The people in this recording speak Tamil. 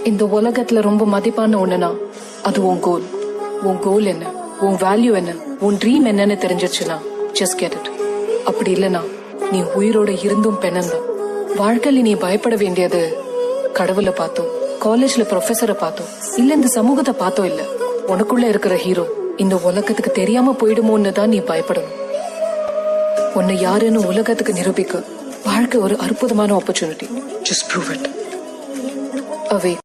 இந்த உலகத்துல ரொம்ப மதிப்பான ஒண்ணுனா அது உன் கோல். உன் கோல் என்ன, உன் வேல்யூ என்ன, உன் ட்ரீம் என்னன்னு தெரிஞ்சிருச்சுன்னா ஜஸ்ட் கெட் இட். அப்படி இல்லனா நீ உயிரோட இருந்தும் பெண்ணந்தான். வாழ்க்கையில நீ பயப்பட வேண்டியது கடவுளை பார்த்தோம், காலேஜ்ல ப்ரொஃபஸரை பார்த்தோம், இல்ல இந்த சமூகத்தை பார்த்தோம் இல்ல. உனக்குள்ள இருக்கிற ஹீரோ இந்த உலகத்துக்கு தெரியாம போயிடுமோன்னு தான் நீ பயப்படணும். உன்னை யாருன்னு உலகத்துக்கு நிரூபிக்க வாழ்க்கை ஒரு அற்புதமான opportunity. Just prove it. Away